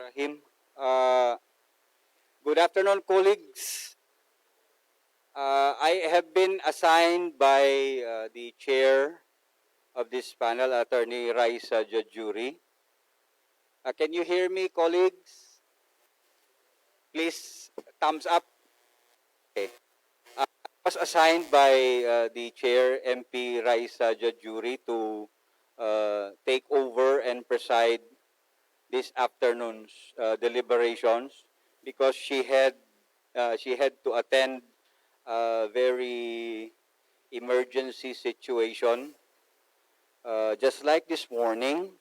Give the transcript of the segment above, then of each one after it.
Rahim. Good afternoon, colleagues. I have been assigned by the chair of this panel, Attorney Raisa Jajuri. Can you hear me, colleagues? Please, thumbs up. Okay. I was assigned by the chair, MP Raisa Jajuri, to take over and preside this afternoon's deliberations because she had to attend a very emergency situation. Just like this morning,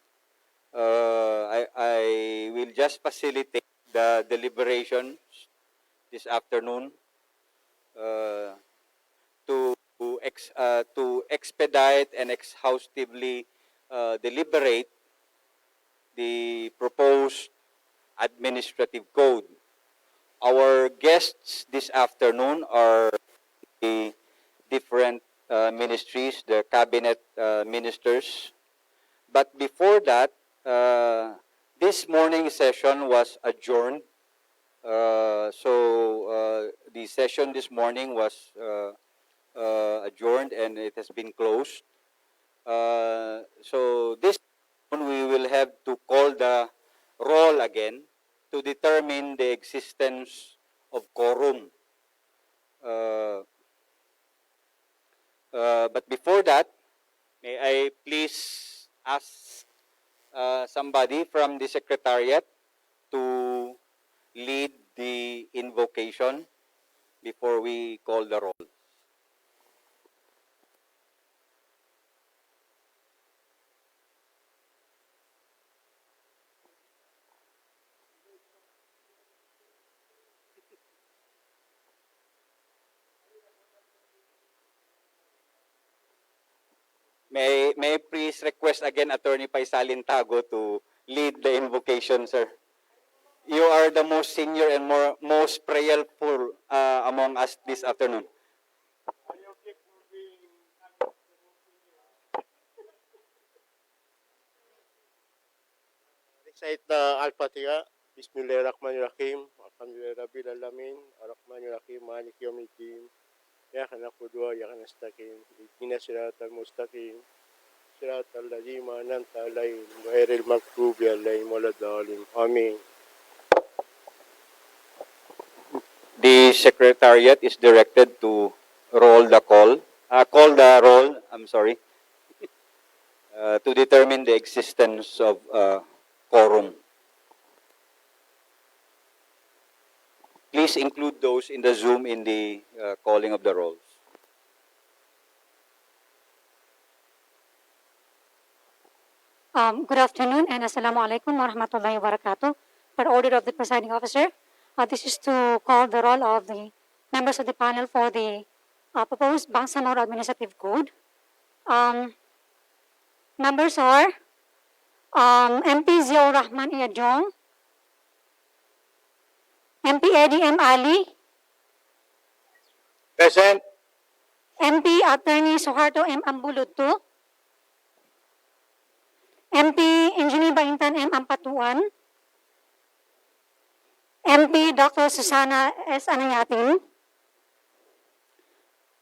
I will just facilitate the deliberations this afternoon uh, to expedite and exhaustively deliberate the proposed administrative code. Our guests this afternoon are the different ministries, the cabinet ministers. But before that, this morning's session was adjourned. The session this morning was adjourned and it has been closed. So this one we will have to call the roll again to determine the existence of quorum. But before that, may I please ask somebody from the Secretariat to lead the invocation before we call the roll. May I please request again Attorney Paisalin Tago to lead the invocation, sir. You are the most senior and most prayerful among us this afternoon. Recite the Al-Fatiha. Bismillahirrahmanirrahim. Alhamdulillahi Rabbil Alamin. Ar-Rahmanirrahim. Malik Yawmiddin. Iyyaka na'budu wa iyyaka nasta'in. Ihdinas siratal mustaqim. Siratal ladzina an'amta 'alaihim ghairil maghdubi 'alaihim waladdallin. Amin. The Secretariat is directed to call the roll, to determine the existence of quorum. Please include those in the Zoom in the calling of the rolls. Good afternoon and Assalamu alaikum wa rahmatullahi wa barakatuh. Per order of the presiding officer, this is to call the roll of the members of the panel for the proposed Bangsamoro Administrative Code. Members are MP Ziaur Rahman Iyajong, MP Eddie M. Ali, Present. MP Attorney Suharto M. Ambulutu, MP Engineer Baintan M. Ampatuan, MP Dr. Susana S. Anayatin,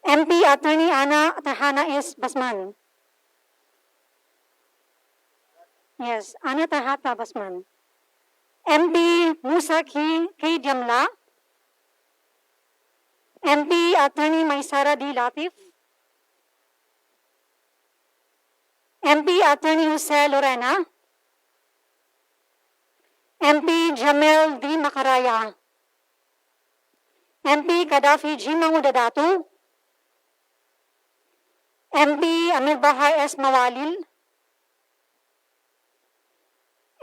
MP Attorney Ana Tarhana S. Basman. Yes, Ana Tarhata Basman. MP Musa K. Jamla, MP Attorney Maisara D. Latif, MP Attorney Jose Lorena, MP Jamel D. Makaraya, MP Gaddafi G. Mangudadatu, MP Amir Bahar S. Mawalil,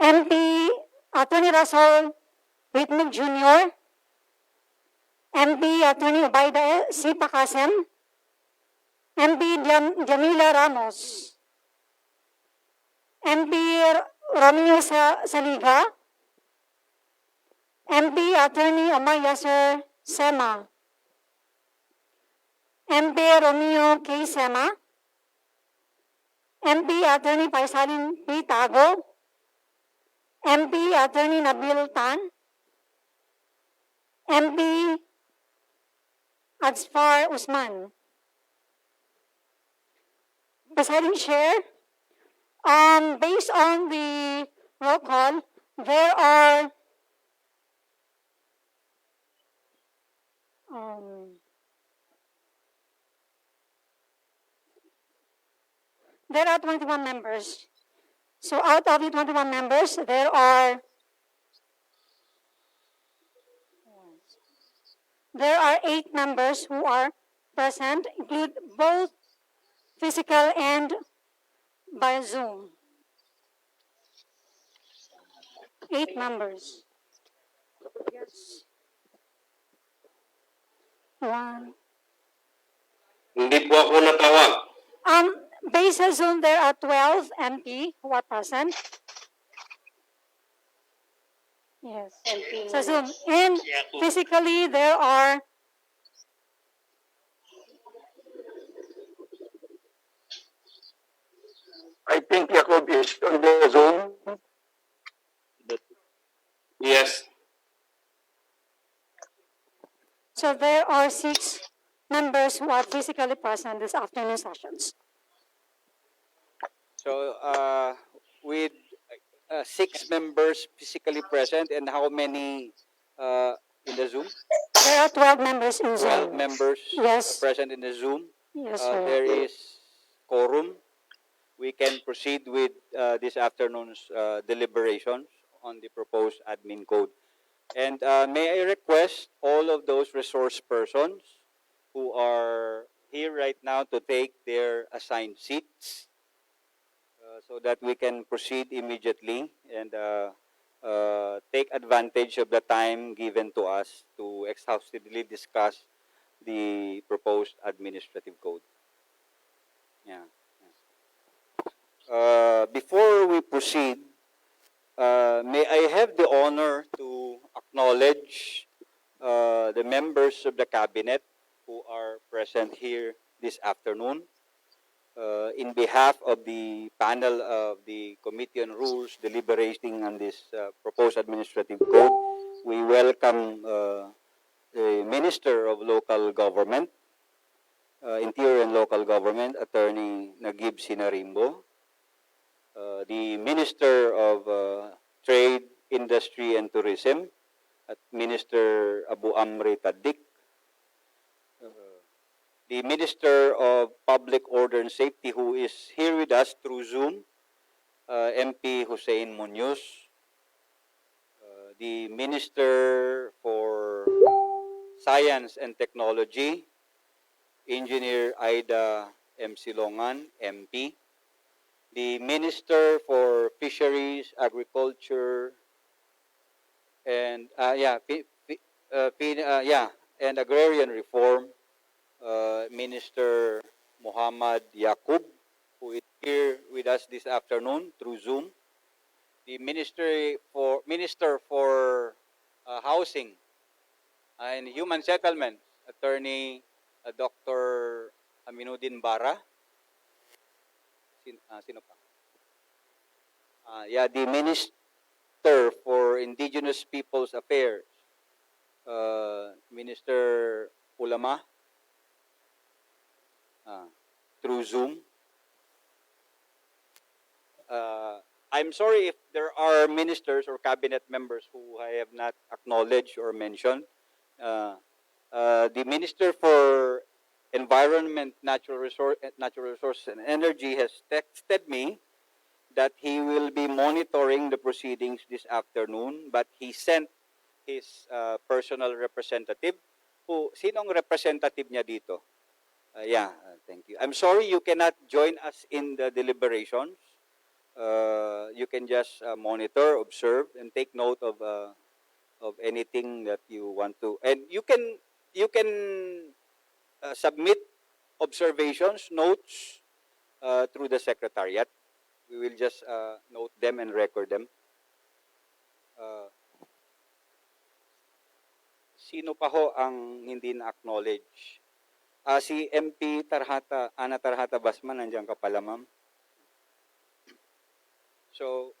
MP Attorney Russell Whitmick Jr., MP Attorney Ubaida C. Pakasem, MP Jamila Ramos, MP Romeo Saliga, MP Attorney Omar Yasser Sema, MP Romeo K. Sema, MP Attorney Paisalin P. Tago, MP Attorney Nabil Tan, MP Adsfar Usman. Presiding Chair, based on the roll call, there are um, there are 21 members. So out of the 21 members, there are 8 members who are present, include both physical and by Zoom. 8 members. Yes. One. Hindi po ako natawag. Based on Zoom, there are 12 MP who are present. Yes. Sa Zoom. And physically, there are I think Jacob is on the Zoom. Yes. so there are 6 members who are physically present this afternoon sessions. So, with 6 members physically present, and how many in the Zoom? There are 12 members in 12 Zoom. members Yes. present in the Zoom. Yes, sir. There is quorum. We can proceed with this afternoon's deliberations on the proposed admin code. And may I request all of those resource persons who are here right now to take their assigned seats so that we can proceed immediately and take advantage of the time given to us to exhaustively discuss the proposed administrative code. Yeah. Before we proceed, may I have the honor to acknowledge the members of the cabinet who are present here this afternoon. In behalf of the panel of the Committee on Rules deliberating on this proposed administrative code, we welcome the Minister of Local Government, Interior and Local Government, Attorney Nagib Sinarimbo, the Minister of Trade, Industry and Tourism, at Minister Abu Amri Tadik, the Minister of Public Order and Safety, who is here with us through Zoom, MP Hussein Munoz, the Minister for Science and Technology, Engineer Aida M. Silongan, MP, the Minister for Fisheries, Agriculture, and and Agrarian Reform, Minister Muhammad Yaqub, who is here with us this afternoon through Zoom, the Minister for Housing and Human Settlement, Attorney Dr. Aminuddin Bara. Sino pa? The Minister for Indigenous Peoples Affairs, Minister Ulama, through Zoom. I'm sorry if there are ministers or cabinet members who I have not acknowledged or mentioned. The Minister for Environment, Natural Resources and Energy has texted me that he will be monitoring the proceedings this afternoon, but he sent his personal representative. Sinong representative niya dito? Thank you. I'm sorry you cannot join us in the deliberations. You can just monitor, observe, and take note of anything that you want to. And you can submit observations, notes through the secretariat. We will just note them and record them. Sino pa ho ang hindi na-acknowledge? Si MP Tarhata, Ana Tarhata Basman, nandiyan ka pala, ma'am. So,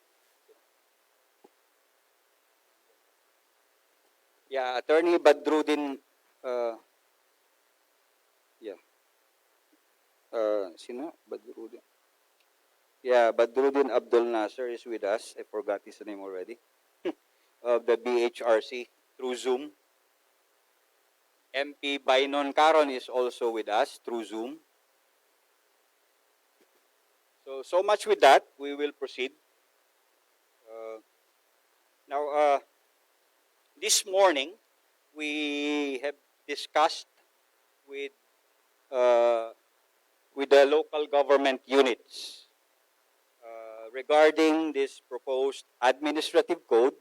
Yeah, Attorney Badrudin, uh, yeah, sino? Badrudin. Yeah, Badrudin Abdul Nasser is with us. I forgot his name already. Of the BHRC through Zoom. MP Bainon Caron is also with us through Zoom. So much with that. We will proceed. Uh, now, this morning, we have discussed with uh, with the local government units regarding this proposed administrative code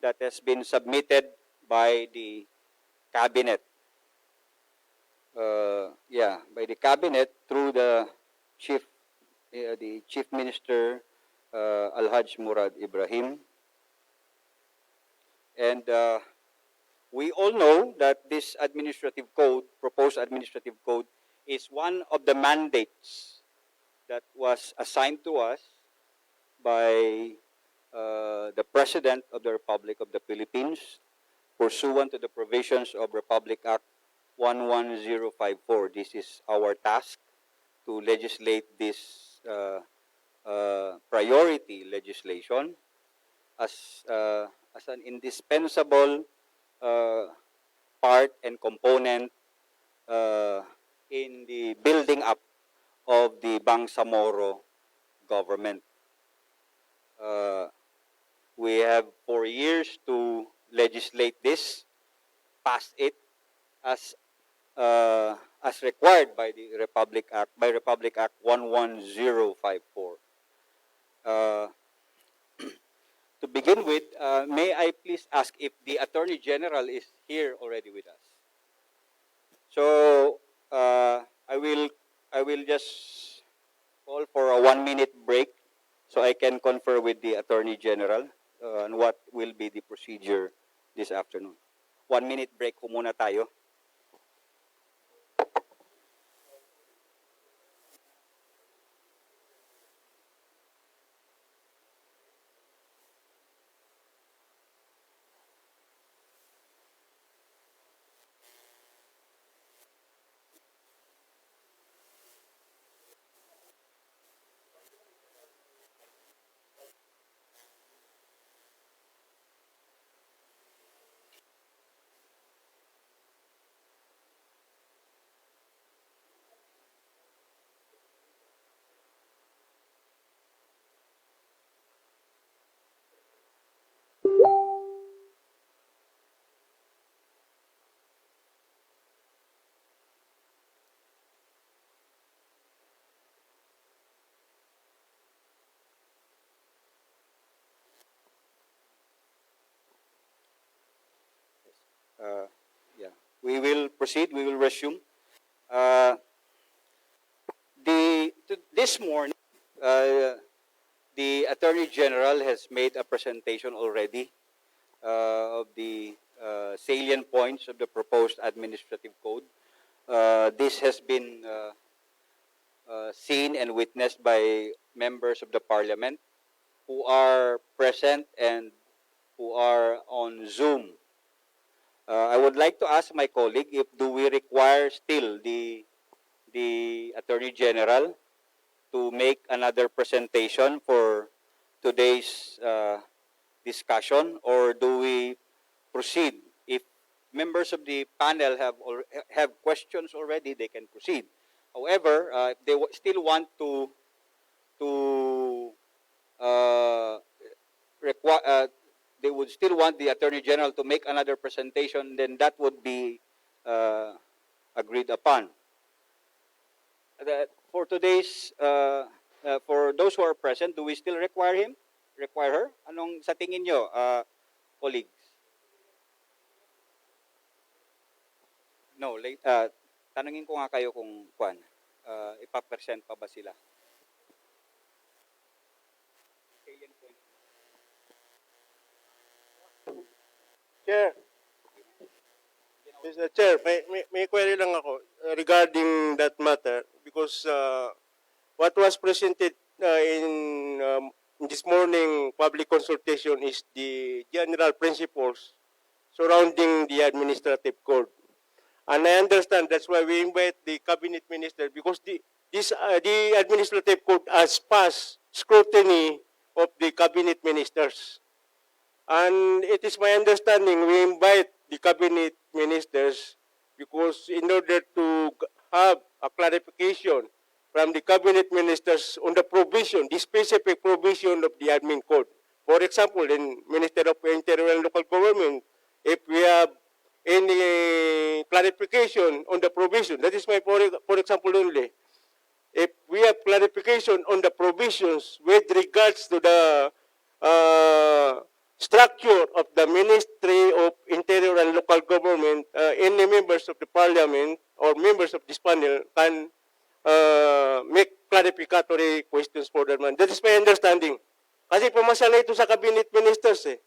that has been submitted by the cabinet. By the cabinet through the chief minister Alhaj Murad Ibrahim, and we all know that this proposed administrative code, is one of the mandates that was assigned to us by the President of the Republic of the Philippines, pursuant to the provisions of Republic Act 11054. This is our task to legislate this priority legislation as an indispensable uh, part and component in the building up of the Bangsamoro government. We have 4 years to legislate this, pass it as required by the Republic Act 11054. Uh, to begin with, may I please ask if the Attorney General is here already with us? So I will just call for a 1-minute break so I can confer with the Attorney General on what will be the procedure this afternoon. 1-minute break po muna tayo. Uh, yeah, we will proceed. We will resume. Uh, this morning, the Attorney General has made a presentation already of the salient points of the proposed administrative code. This has been seen and witnessed by members of the Parliament who are present and who are on Zoom. I would like to ask my colleague if do we require still the Attorney General to make another presentation for today's discussion, or do we proceed? If members of the panel have questions already, they can proceed. However, if they still want to uh, they would still want the Attorney General to make another presentation, then that would be agreed upon. For today's, for those who are present, do we still require him? Require her? Anong sa tingin nyo, colleagues? No, tanungin ko nga kayo kung ipapresent pa ba sila? Chair, Mr. Chair, may query lang ako regarding that matter because what was presented in this morning public consultation is the general principles surrounding the administrative code. And I understand that's why we invite the cabinet minister, because the administrative code has passed scrutiny of the cabinet ministers. And it is my understanding we invite the cabinet ministers because in order to have a clarification from the cabinet ministers on the provision, the specific provision of the admin code. For example, in Minister of Interior and Local Government, if we have any clarification on the provision, that is my for example only, if we have clarification on the provisions with regards to the structure of the Ministry of Interior and Local Government, any members of the Parliament or members of this panel can make clarificatory questions for that man. That is my understanding. Kasi pumasa na ito sa cabinet ministers eh.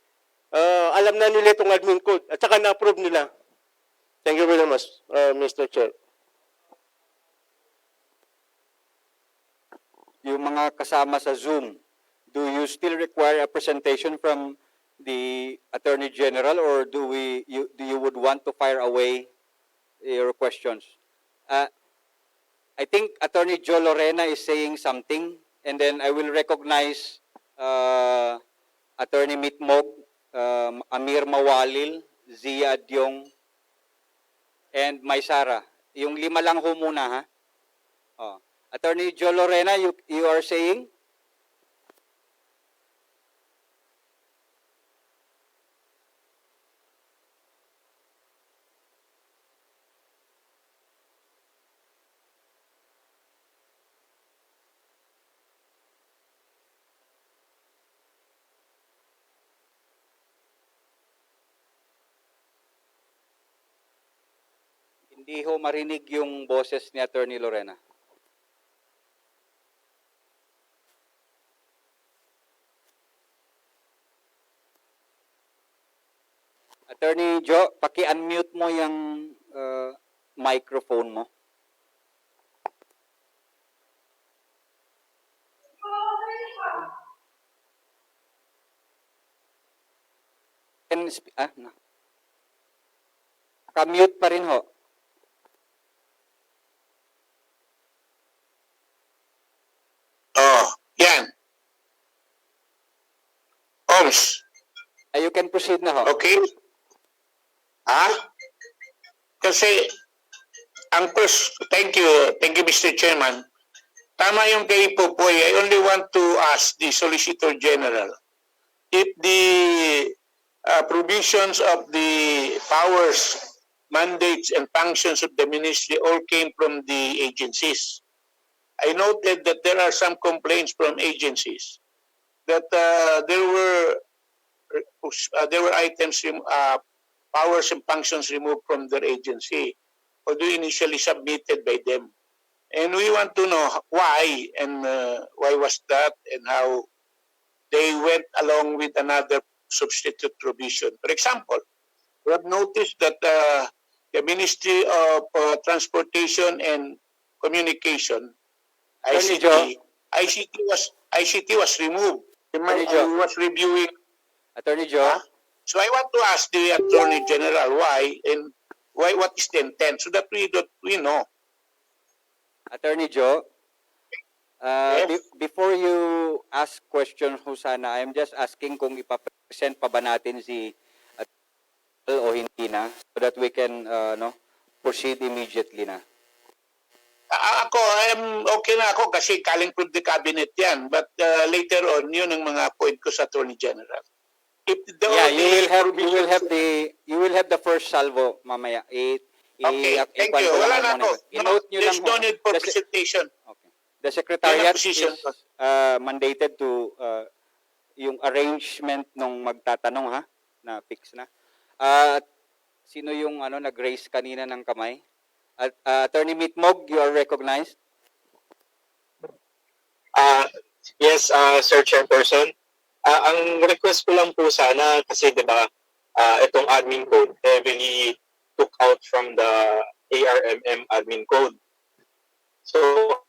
Alam na nila itong admin code at saka na-approve nila. Thank you very much, Mr. Chair. Yung mga kasama sa Zoom, do you still require a presentation from the Attorney General, or do you would want to fire away your questions? I think Attorney Joe Lorena is saying something, and then I will recognize Attorney Mitmog, Amir Mawalil, Zia Adyong, and Maysara. Yung lima lang ho muna, ha? Oh. Attorney Joe Lorena, you are saying? Hindi ho marinig yung boses ni Attorney Lorena. Attorney Joe, paki-unmute mo yung microphone mo. Naka-mute pa rin ho. Oh, yan. Oms, You can proceed na ho. okay? Ha? Kasi, ang first, thank you, Mr. Chairman. Tama yung kay Popoy. I only want to ask the Solicitor General if the provisions of the powers, mandates, and functions of the ministry all came from the agencies. I noted that there are some complaints from agencies that there were items, powers and functions removed from their agency, although initially submitted by them. And we want to know why, and why was that, and how they went along with another substitute provision. For example, we have noticed that the Ministry of Transportation and Communication, ICT was removed. I was reviewing. Attorney Joe? So I want to ask the Attorney General why, and what is the intent, so that we know. Attorney Joe? Yes. Before you ask questions, Husana, I'm just asking kung ipapresent pa ba natin si o hindi na, so that we can proceed immediately na. Ako, okay na ako kasi calling from the cabinet yan. But later on, yun ang mga point ko sa Attorney General. If the you will have the first salvo mamaya. Okay, thank you. Wala na ako. There's no need for presentation. Okay. The Secretariat is mandated to yung arrangement nung magtatanong, ha, na fix na. Sino yung nag-raise kanina ng kamay? Attorney Mitmog, you are recognized. Yes, Sir Chairperson. Ang request ko lang po sana, kasi diba, itong admin code heavily took out from the ARMM admin code. So,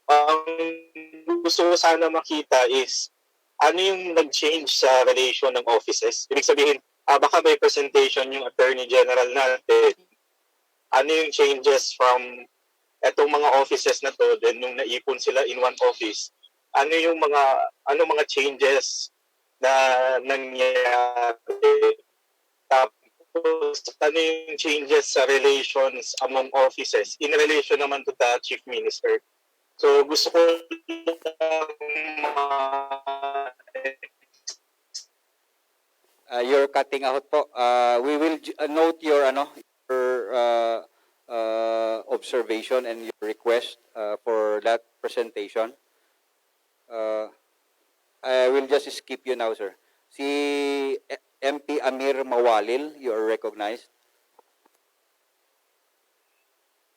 ang gusto ko sana makita is ano yung nag-change sa relation ng offices. Ibig sabihin, baka may presentation yung Attorney General natin. Ano yung changes from etong mga offices na to, then nung naipon sila in one office, ano mga changes na nangyari? Tapos, ano yung changes sa relations among offices in relation naman to the Chief Minister? So, gusto ko You're cutting out po. We will note your observation and your request for that presentation. I will just skip you now, sir. Si MP Amir Mawalil, you are recognized.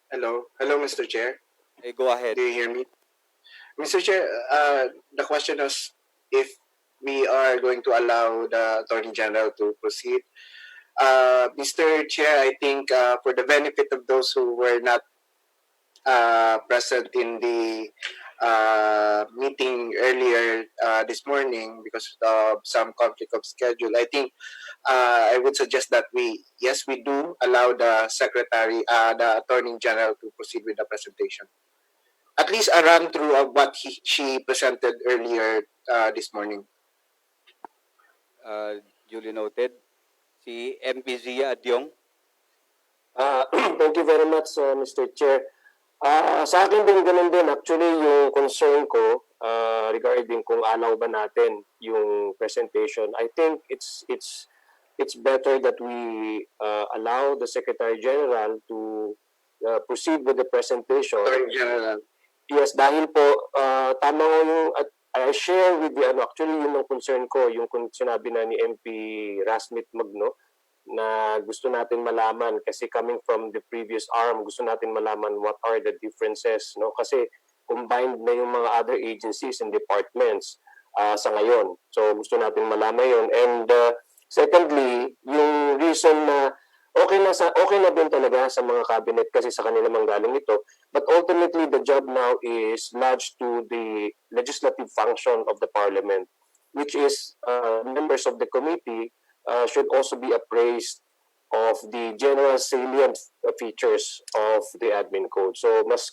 Hello, Mr. Chair. Go ahead. Do you hear me? Mr. Chair, the question is if we are going to allow the Attorney General to proceed. Mr. Chair, I think for the benefit of those who were not present in the meeting earlier this morning because of some conflict of schedule, I think I would suggest that we do allow the Secretary, the Attorney General to proceed with the presentation. At least a run through of what she presented earlier this morning. Duly noted. Si MP Zia Adyong. Thank you very much, Mr. Chair. Sa akin din, ganun din. Actually, yung concern ko regarding kung allow ba natin yung presentation, I think it's better that we allow the Secretary General to proceed with the presentation. Attorney General. Yes, dahil po, tama nga yung, I share with the, actually yun ang concern ko, yung sinabi na ni MP Rasmit Magno, na gusto natin malaman kasi coming from the previous arm, gusto natin malaman what are the differences, no? Kasi combined na yung mga other agencies and departments sa ngayon. So gusto natin malaman yun. And secondly, yung reason na okay na din talaga sa mga cabinet kasi sa kanila manggaling ito. But ultimately, the job now is lodged to the legislative function of the parliament, which is members of the committee should also be appraised of the general salient features of the admin code. So mas